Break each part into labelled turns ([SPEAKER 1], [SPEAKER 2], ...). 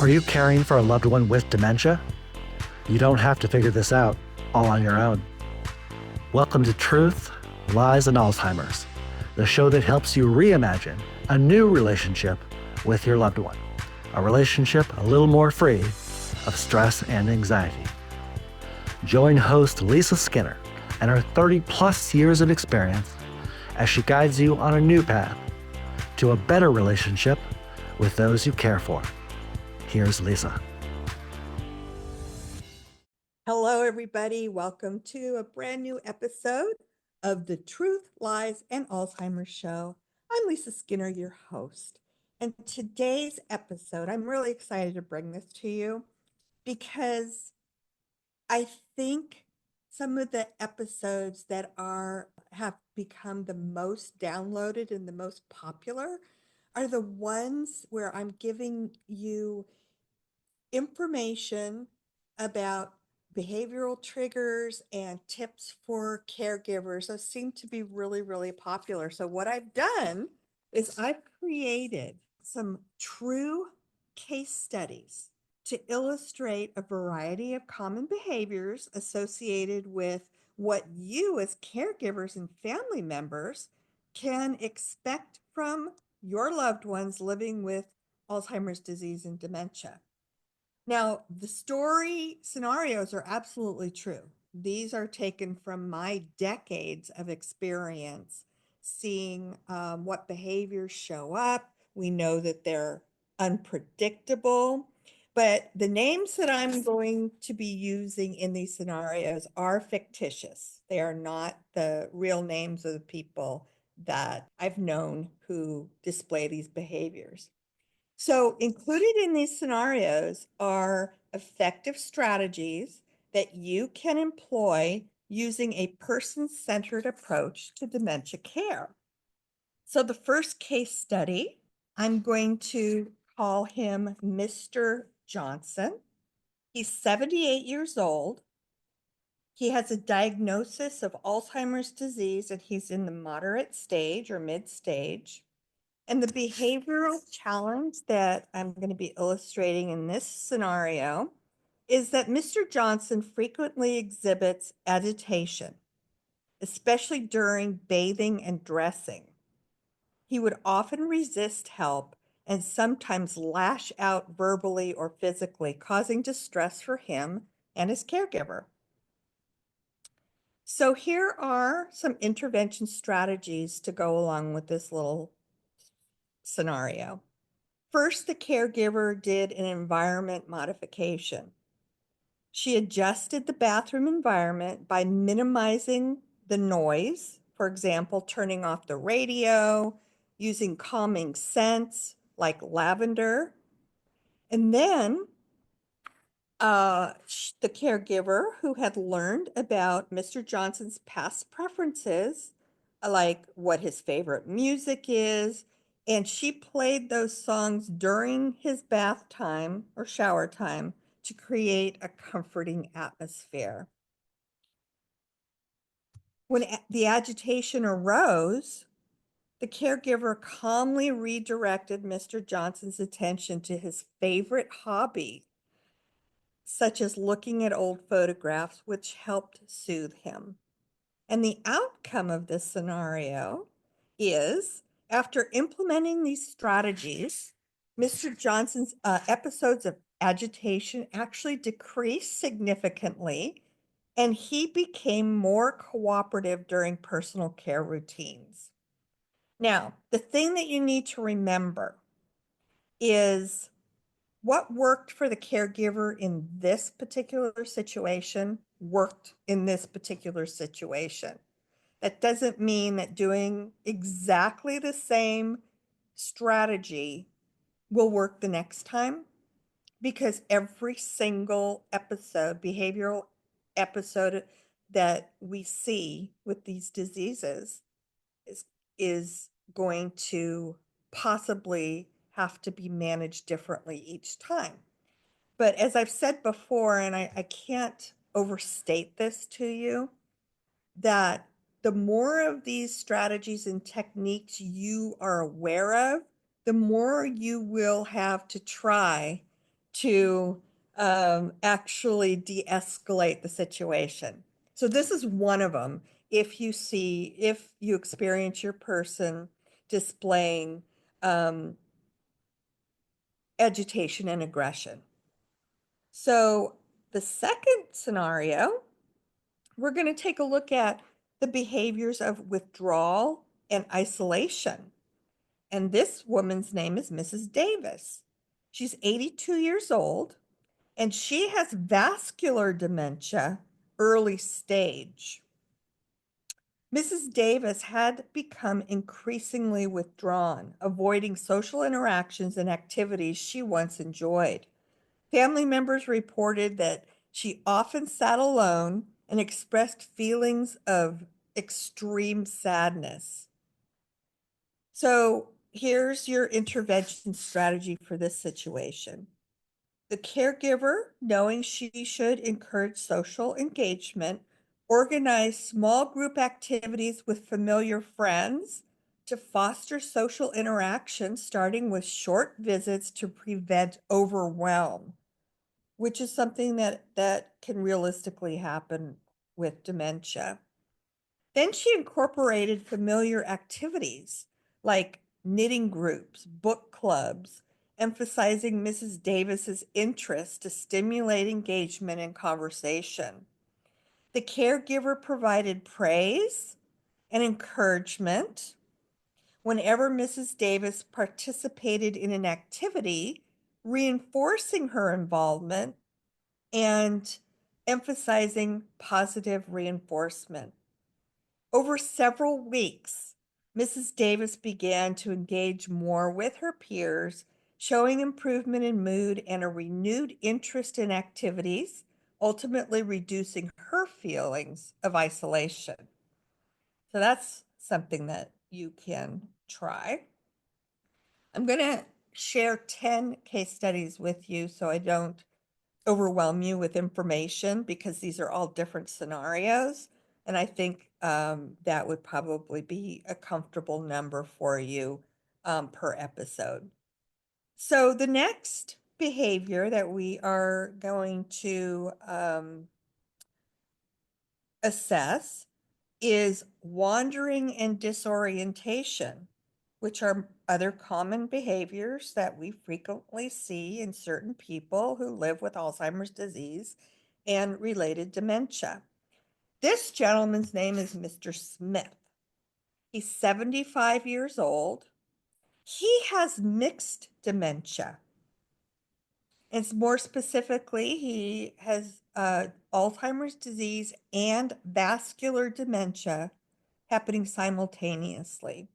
[SPEAKER 1] Are you caring for a loved one with dementia? You don't have to figure this out all on your own. Welcome to Truth, Lies, and Alzheimer's, the show that helps you reimagine a new relationship with your loved one, a relationship a little more free of stress and anxiety. Join host Lisa Skinner and her 30-plus years of experience as she guides you on a new path to a better relationship with those you care for. Here's Lisa.
[SPEAKER 2] Hello, everybody. Welcome to a brand new episode of the Truth, Lies, and Alzheimer's Show. I'm Lisa Skinner, your host. And today's episode, I'm really excited to bring this to you because I think some of the episodes that have become the most downloaded and the most popular are the ones where I'm giving you information about behavioral triggers and tips for caregivers. Those seem to be really, really popular. So what I've done is I've created some true case studies to illustrate a variety of common behaviors associated with what you as caregivers and family members can expect from your loved ones living with Alzheimer's disease and dementia. Now, the story scenarios are absolutely true. These are taken from my decades of experience seeing what behaviors show up. We know that they're unpredictable, but the names that I'm going to be using in these scenarios are fictitious. They are not the real names of the people that I've known who display these behaviors. So, included in these scenarios are effective strategies that you can employ using a person-centered approach to dementia care. So, the first case study, I'm going to call him Mr. Johnson. He's 78 years old. He has a diagnosis of Alzheimer's disease, and he's in the moderate stage or mid stage. And the behavioral challenge that I'm going to be illustrating in this scenario is that Mr. Johnson frequently exhibits agitation, especially during bathing and dressing. He would often resist help and sometimes lash out verbally or physically, causing distress for him and his caregiver. So here are some intervention strategies to go along with this little scenario. First, the caregiver did an environment modification. She adjusted the bathroom environment by minimizing the noise, for example, turning off the radio, using calming scents like lavender. And then the caregiver, who had learned about Mr. Johnson's past preferences, like what his favorite music is, and she played those songs during his bath time or shower time to create a comforting atmosphere. When the agitation arose, the caregiver calmly redirected Mr. Johnson's attention to his favorite hobby, such as looking at old photographs, which helped soothe him. And the outcome of this scenario is, after implementing these strategies, Mr. Johnson's episodes of agitation actually decreased significantly, and he became more cooperative during personal care routines. Now, the thing that you need to remember is what worked for the caregiver in this particular situation worked in this particular situation. That doesn't mean that doing exactly the same strategy will work the next time, because every single episode, behavioral episode that we see with these diseases is going to possibly have to be managed differently each time. But as I've said before, and I can't overstate this to you, that the more of these strategies and techniques you are aware of, the more you will have to try to actually de-escalate the situation. So this is one of them. If you experience your person displaying agitation and aggression. So the second scenario, we're going to take a look at the behaviors of withdrawal and isolation. And this woman's name is Mrs. Davis. She's 82 years old, and she has vascular dementia, early stage. Mrs. Davis had become increasingly withdrawn, avoiding social interactions and activities she once enjoyed. Family members reported that she often sat alone and expressed feelings of extreme sadness. So here's your intervention strategy for this situation. The caregiver, knowing she should encourage social engagement, organize small group activities with familiar friends to foster social interaction, starting with short visits to prevent overwhelm, which is something that can realistically happen with dementia. Then she incorporated familiar activities like knitting groups, book clubs, emphasizing Mrs. Davis's interest to stimulate engagement and conversation. The caregiver provided praise and encouragement. Whenever Mrs. Davis participated in an activity, reinforcing her involvement and emphasizing positive reinforcement. Over several weeks, Mrs. Davis began to engage more with her peers, showing improvement in mood and a renewed interest in activities, ultimately reducing her feelings of isolation. So that's something that you can try. I'm going to share 10 case studies with you so I don't overwhelm you with information, because these are all different scenarios. And I think that would probably be a comfortable number for you per episode. So the next behavior that we are going to assess is wandering and disorientation, which are other common behaviors that we frequently see in certain people who live with Alzheimer's disease and related dementia. This gentleman's name is Mr. Smith. He's 75 years old. He has mixed dementia. It's more specifically, he has Alzheimer's disease and vascular dementia happening simultaneously.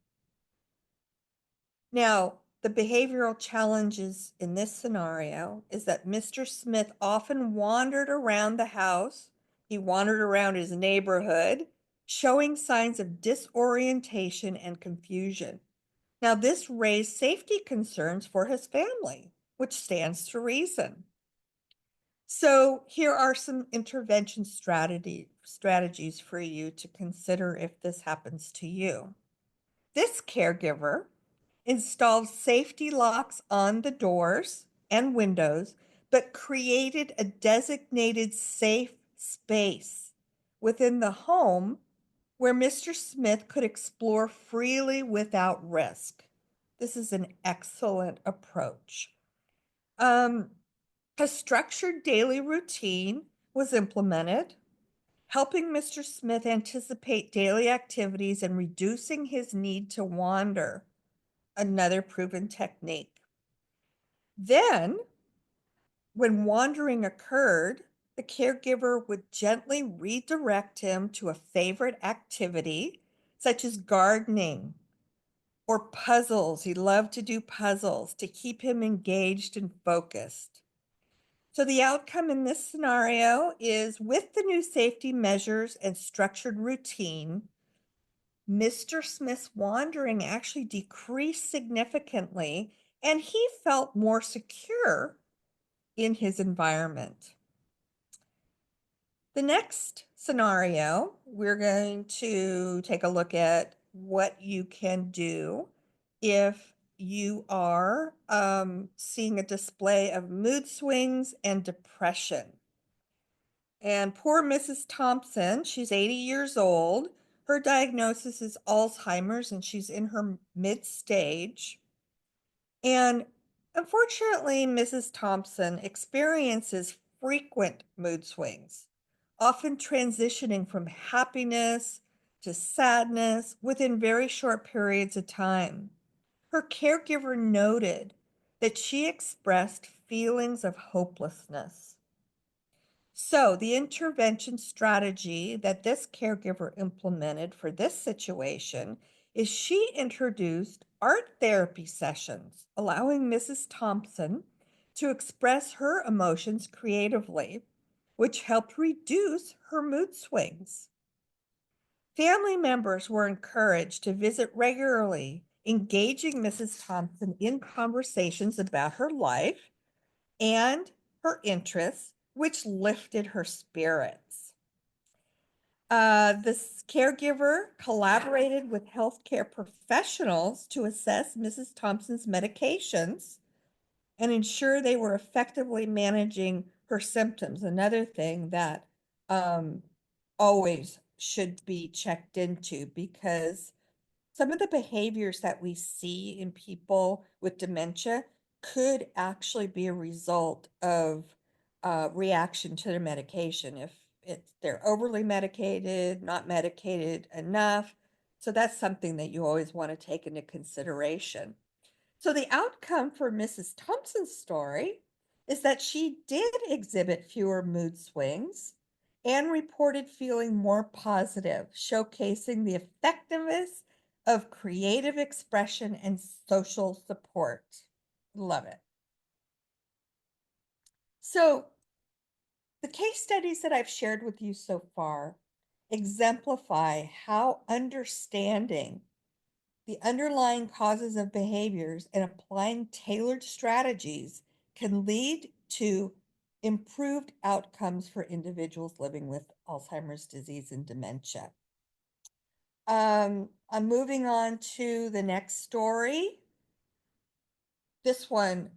[SPEAKER 2] Now, the behavioral challenges in this scenario is that Mr. Smith often wandered around the house. He wandered around his neighborhood, showing signs of disorientation and confusion. Now, this raised safety concerns for his family, which stands to reason. So here are some intervention strategies for you to consider if this happens to you. This caregiver installed safety locks on the doors and windows, but created a designated safe space within the home where Mr. Smith could explore freely without risk. This is an excellent approach. A structured daily routine was implemented, helping Mr. Smith anticipate daily activities and reducing his need to wander, another proven technique. Then, when wandering occurred, the caregiver would gently redirect him to a favorite activity, such as gardening or puzzles. He loved to do puzzles to keep him engaged and focused. So the outcome in this scenario is, with the new safety measures and structured routine, Mr. Smith's wandering actually decreased significantly, and he felt more secure in his environment. The next scenario, we're going to take a look at what you can do if you are seeing a display of mood swings and depression. And poor Mrs. Thompson, she's 80 years old. Her diagnosis is Alzheimer's and she's in her mid stage. And unfortunately, Mrs. Thompson experiences frequent mood swings, often transitioning from happiness to sadness within very short periods of time. Her caregiver noted that she expressed feelings of hopelessness. So, the intervention strategy that this caregiver implemented for this situation is she introduced art therapy sessions, allowing Mrs. Thompson to express her emotions creatively, which helped reduce her mood swings. Family members were encouraged to visit regularly, engaging Mrs. Thompson in conversations about her life and her interests, which lifted her spirits. This caregiver collaborated with healthcare professionals to assess Mrs. Thompson's medications and ensure they were effectively managing her symptoms. Another thing that always should be checked into, because some of the behaviors that we see in people with dementia could actually be a result of reaction to their medication. If they're overly medicated, not medicated enough. So that's something that you always want to take into consideration. So the outcome for Mrs. Thompson's story is that she did exhibit fewer mood swings and reported feeling more positive, showcasing the effectiveness of creative expression and social support. Love it. So the case studies that I've shared with you so far exemplify how understanding the underlying causes of behaviors and applying tailored strategies can lead to improved outcomes for individuals living with Alzheimer's disease and dementia. I'm moving on to the next story. This one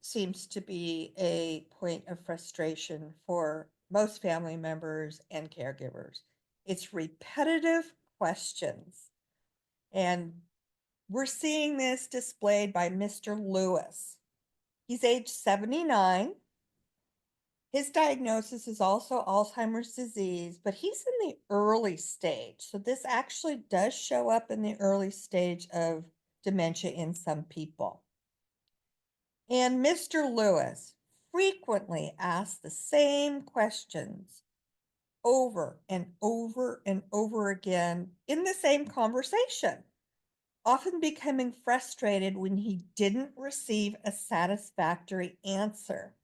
[SPEAKER 2] seems to be a point of frustration for most family members and caregivers. It's repetitive questions. And we're seeing this displayed by Mr. Lewis. He's age 79. His diagnosis is also Alzheimer's disease, but he's in the early stage. So this actually does show up in the early stage of dementia in some people. And Mr. Lewis frequently asks the same questions over and over and over again in the same conversation, often becoming frustrated when he didn't receive a satisfactory answer.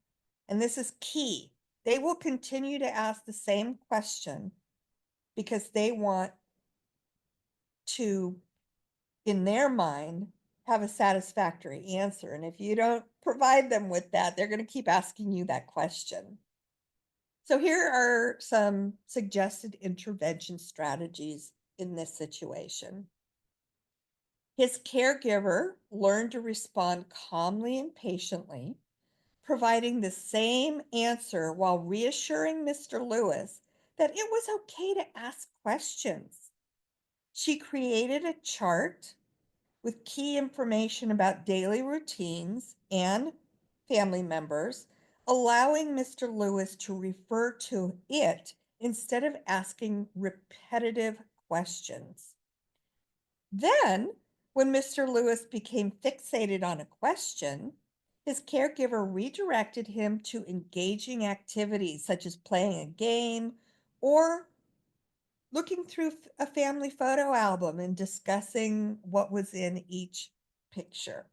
[SPEAKER 2] And this is key. They will continue to ask the same question because they want to, in their mind, have a satisfactory answer. And if you don't provide them with that, they're going to keep asking you that question. So here are some suggested intervention strategies in this situation. His caregiver learned to respond calmly and patiently, providing the same answer while reassuring Mr. Lewis that it was okay to ask questions. She created a chart with key information about daily routines and family members, allowing Mr. Lewis to refer to it instead of asking repetitive questions. Then, when Mr. Lewis became fixated on a question, his caregiver redirected him to engaging activities such as playing a game or looking through a family photo album and discussing what was in each picture.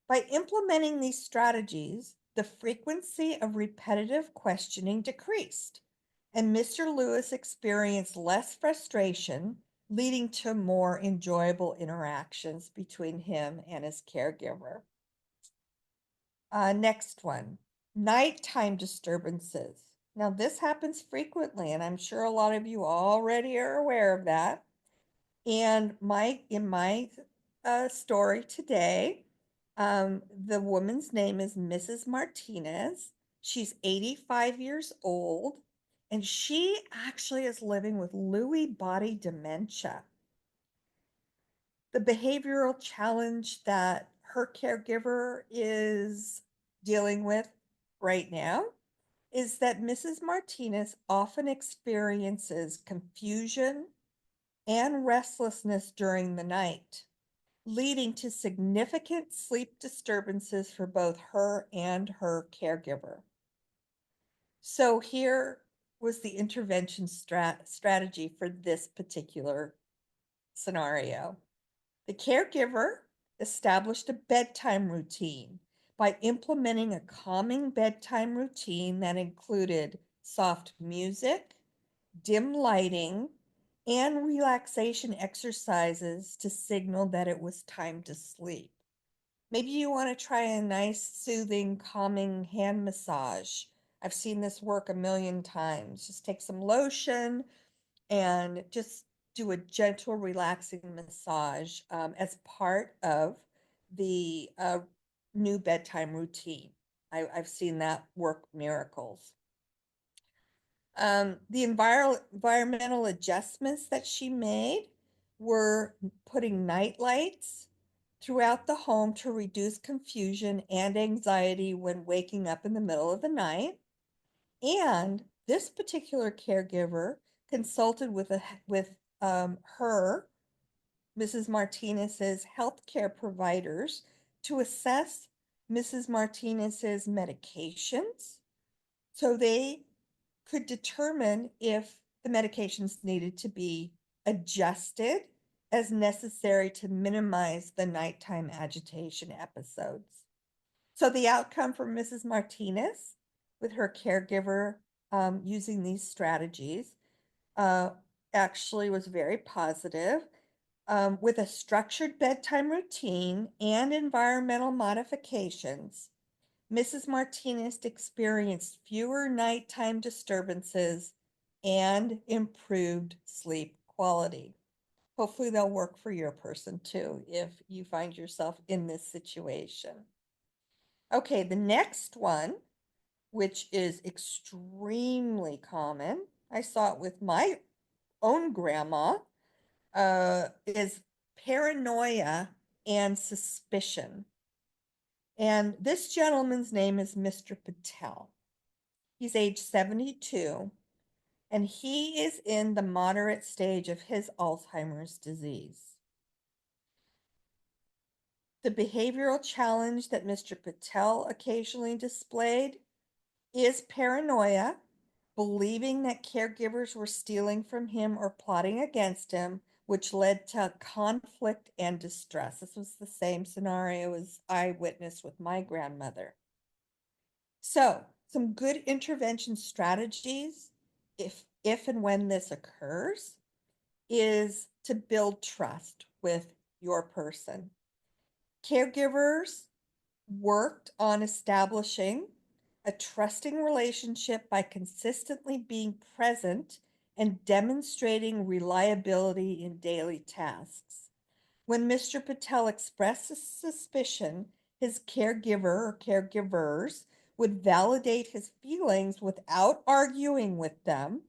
[SPEAKER 2] By implementing these strategies, the frequency of repetitive questioning decreased, and Mr. Lewis experienced less frustration, leading to more enjoyable interactions between him and his caregiver. Next one, nighttime disturbances. Now, this happens frequently, and I'm sure a lot of you already are aware of that. And in my story today. The woman's name is Mrs. Martinez. She's 85 years old, and she actually is living with Lewy body dementia. The behavioral challenge that her caregiver is dealing with right now is that Mrs. Martinez often experiences confusion and restlessness during the night, leading to significant sleep disturbances for both her and her caregiver. So here was the intervention strategy for this particular scenario. The caregiver established a bedtime routine by implementing a calming bedtime routine that included soft music, dim lighting, and relaxation exercises to signal that it was time to sleep. Maybe you want to try a nice, soothing, calming hand massage. I've seen this work a million times. Just take some lotion and just do a gentle, relaxing massage as part of the new bedtime routine. I've seen that work miracles. The environmental adjustments that she made were putting night lights throughout the home to reduce confusion and anxiety when waking up in the middle of the night. And this particular caregiver consulted with her, Mrs. Martinez's healthcare providers to assess Mrs. Martinez's medications so they could determine if the medications needed to be adjusted as necessary to minimize the nighttime agitation episodes. So the outcome for Mrs. Martinez with her caregiver using these strategies actually was very positive. With a structured bedtime routine and environmental modifications, Mrs. Martinez experienced fewer nighttime disturbances and improved sleep quality. Hopefully, they'll work for your person too if you find yourself in this situation. Okay, the next one, which is extremely common, I saw it with my own grandma, is paranoia and suspicion. And this gentleman's name is Mr. Patel. He's age 72, and he is in the moderate stage of his Alzheimer's disease. The behavioral challenge that Mr. Patel occasionally displayed is paranoia, believing that caregivers were stealing from him or plotting against him, which led to conflict and distress. This was the same scenario as I witnessed with my grandmother. So, some good intervention strategies, if and when this occurs, is to build trust with your person. Caregivers worked on establishing a trusting relationship by consistently being present and demonstrating reliability in daily tasks. When Mr. Patel expressed a suspicion, his caregiver or caregivers would validate his feelings without arguing with them,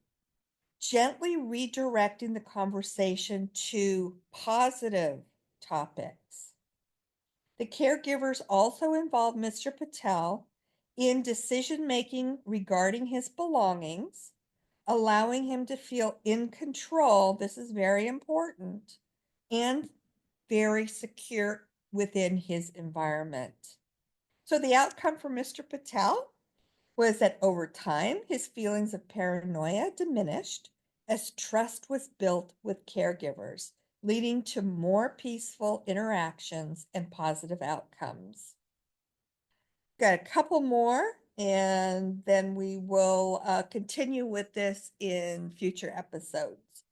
[SPEAKER 2] gently redirecting the conversation to positive topics. The caregivers also involved Mr. Patel in decision making regarding his belongings, allowing him to feel in control. This is very important, and very secure within his environment. So the outcome for Mr. Patel was that over time, his feelings of paranoia diminished as trust was built with caregivers, leading to more peaceful interactions and positive outcomes. Got a couple more, and then we will continue with this in future episodes.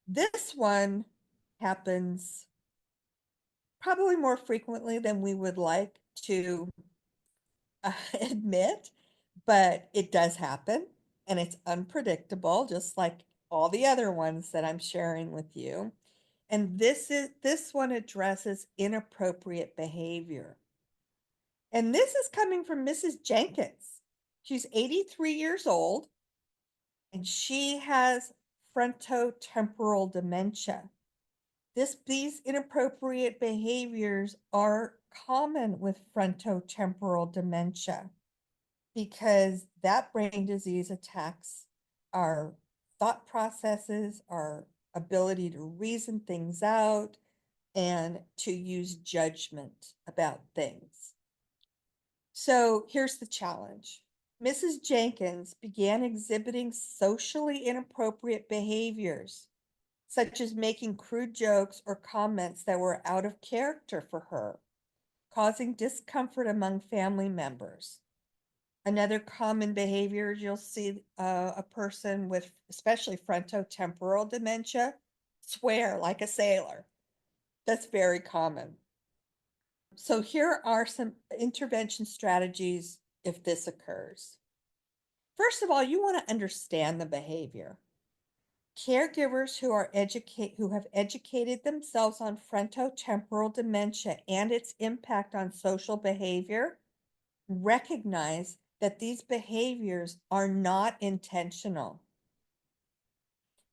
[SPEAKER 2] This one happens probably more frequently than we would like to admit, but it does happen and it's unpredictable, just like all the other ones that I'm sharing with you. And this one addresses inappropriate behavior. And this is coming from Mrs. Jenkins. She's 83 years old, and she has frontotemporal dementia. These inappropriate behaviors are common with frontotemporal dementia because that brain disease attacks our thought processes, our ability to reason things out, and to use judgment about things. So here's the challenge. Mrs. Jenkins began exhibiting socially inappropriate behaviors, such as making crude jokes or comments that were out of character for her, causing discomfort among family members. Another common behavior, you'll see a person with especially frontotemporal dementia swear like a sailor. That's very common. So here are some intervention strategies if this occurs. First of all, you want to understand the behavior. Caregivers who have educated themselves on frontotemporal dementia and its impact on social behavior recognize that these behaviors are not intentional.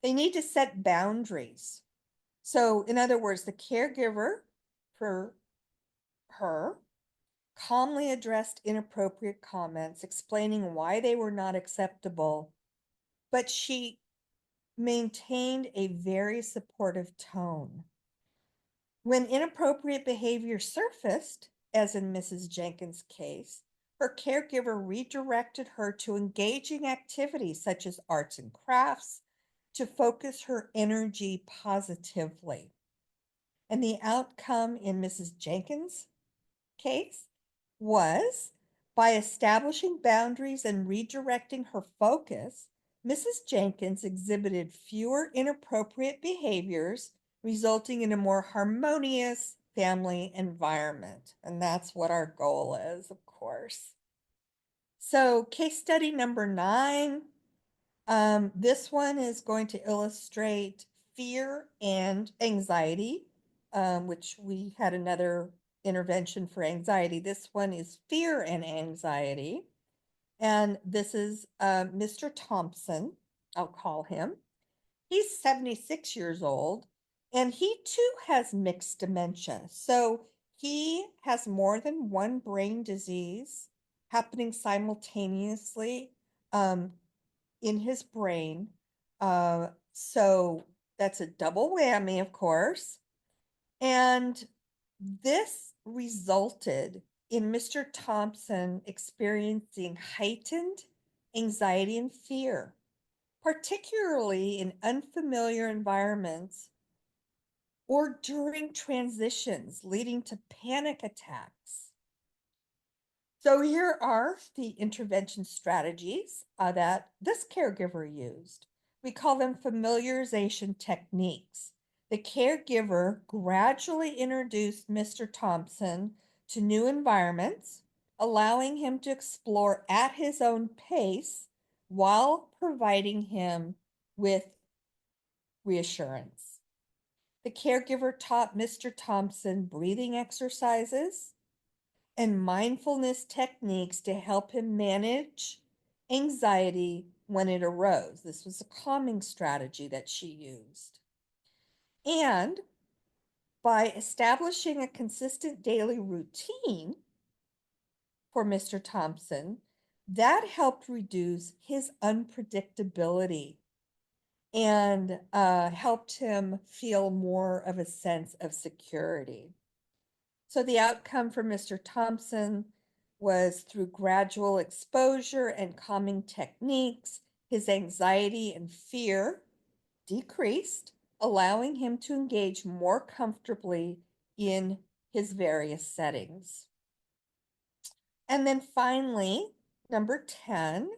[SPEAKER 2] They need to set boundaries. So, in other words, the caregiver for her calmly addressed inappropriate comments, explaining why they were not acceptable, but she maintained a very supportive tone. When inappropriate behavior surfaced, as in Mrs. Jenkins' case, her caregiver redirected her to engaging activities such as arts and crafts to focus her energy positively. And the outcome in Mrs. Jenkins' case was by establishing boundaries and redirecting her focus, Mrs. Jenkins exhibited fewer inappropriate behaviors, resulting in a more harmonious family environment. And that's what our goal is, of course. So, case study number 9. This one is going to illustrate fear and anxiety, which we had another intervention for anxiety. This one is fear and anxiety. And this is Mr. Thompson, I'll call him. He's 76 years old, and he too has mixed dementia. So he has more than one brain disease happening simultaneously in his brain. So that's a double whammy, of course. And this resulted in Mr. Thompson experiencing heightened anxiety and fear, particularly in unfamiliar environments or during transitions, leading to panic attacks. So here are the intervention strategies that this caregiver used. We call them familiarization techniques. The caregiver gradually introduced Mr. Thompson to new environments, allowing him to explore at his own pace while providing him with reassurance. The caregiver taught Mr. Thompson breathing exercises and mindfulness techniques to help him manage anxiety when it arose. This was a calming strategy that she used. And by establishing a consistent daily routine for Mr. Thompson, that helped reduce his unpredictability and helped him feel more of a sense of security. So the outcome for Mr. Thompson was through gradual exposure and calming techniques, his anxiety and fear decreased, allowing him to engage more comfortably in his various settings. And then finally, number 10,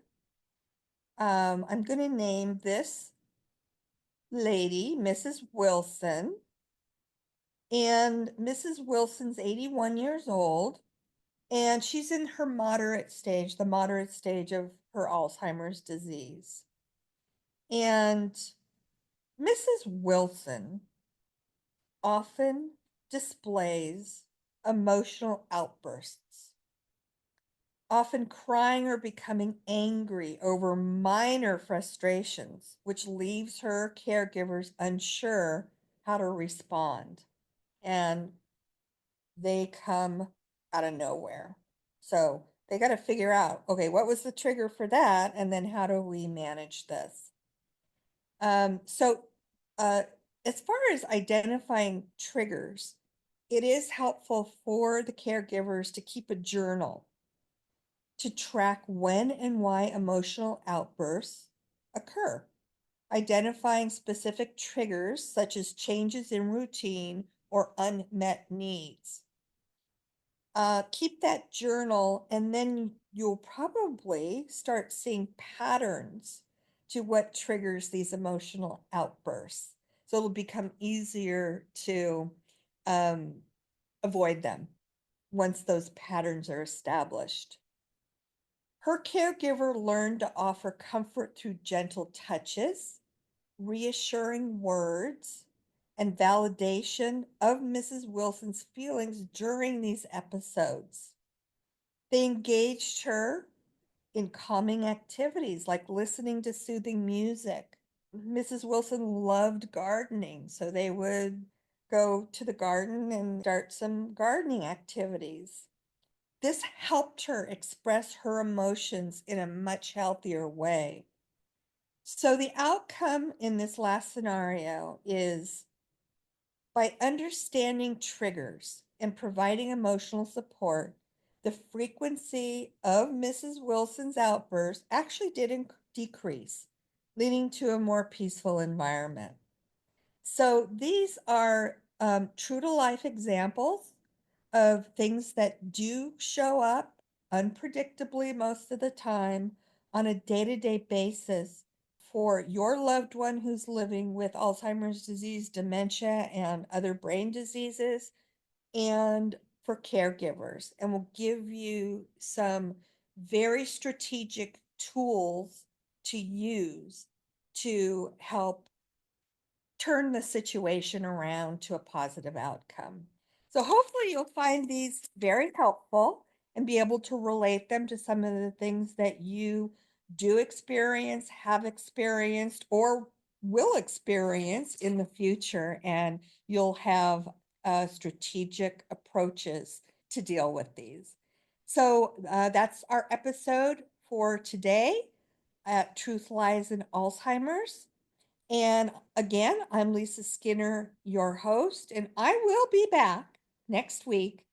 [SPEAKER 2] I'm going to name this lady Mrs. Wilson. And Mrs. Wilson's 81 years old, and she's in her moderate stage, the moderate stage of her Alzheimer's disease. And Mrs. Wilson often displays emotional outbursts, often crying or becoming angry over minor frustrations, which leaves her caregivers unsure how to respond. And they come out of nowhere. So they got to figure out, okay, what was the trigger for that? And then how do we manage this? So, uh, as far as identifying triggers, it is helpful for the caregivers to keep a journal to track when and why emotional outbursts occur, identifying specific triggers such as changes in routine or unmet needs. Keep that journal, and then you'll probably start seeing patterns to what triggers these emotional outbursts. So it'll become easier to um, avoid them once those patterns are established. Her caregiver learned to offer comfort through gentle touches, reassuring words, and validation of Mrs. Wilson's feelings during these episodes. They engaged her in calming activities like listening to soothing music. Mrs. Wilson loved gardening, so they would go to the garden and start some gardening activities. This helped her express her emotions in a much healthier way. So the outcome in this last scenario is, by understanding triggers and providing emotional support, the frequency of Mrs. Wilson's outbursts actually did decrease, leading to a more peaceful environment. So these are true to life examples of things that do show up unpredictably most of the time on a day-to-day basis for your loved one who's living with Alzheimer's disease, dementia, and other brain diseases, and for caregivers, and will give you some very strategic tools to use to help turn the situation around to a positive outcome. So hopefully you'll find these very helpful and be able to relate them to some of the things that you do experience, have experienced, or will experience in the future. And you'll have strategic approaches to deal with these. So that's our episode for today at Truth, Lies, and Alzheimer's. And again, I'm Lisa Skinner, your host, and I will be back next week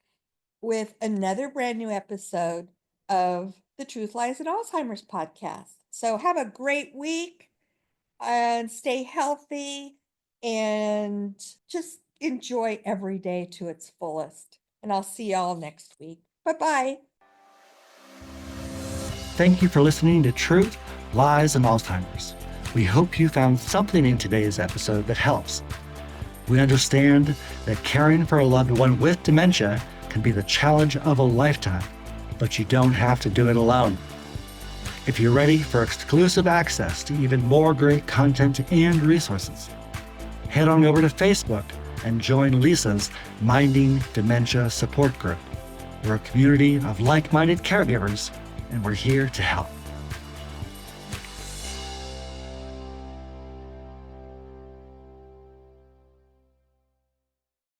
[SPEAKER 2] with another brand new episode of the Truth, Lies, and Alzheimer's podcast. So have a great week and stay healthy and just enjoy every day to its fullest. And I'll see y'all next week. Bye-bye.
[SPEAKER 1] Thank you for listening to Truth, Lies, and Alzheimer's. We hope you found something in today's episode that helps. We understand that caring for a loved one with dementia can be the challenge of a lifetime, but you don't have to do it alone. If you're ready for exclusive access to even more great content and resources, head on over to Facebook and join Lisa's Minding Dementia Support Group. We're a community of like-minded caregivers, and we're here to help.